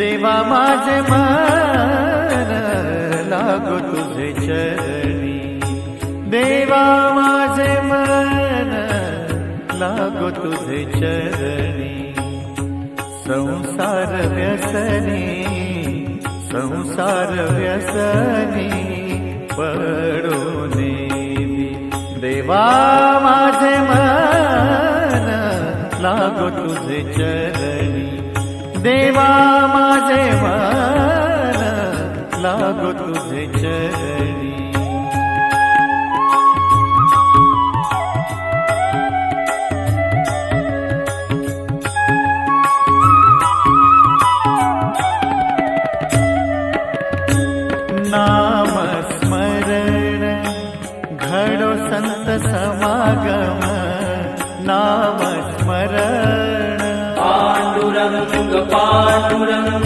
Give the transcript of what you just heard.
देवा माझे मन लागो तुझे चरणी, देवा माझे मन लागो तुझे चरणी। संसार व्यसनी, संसार व्यसनी पडून देवा माझे मन लागो तुझे चरणी, देवा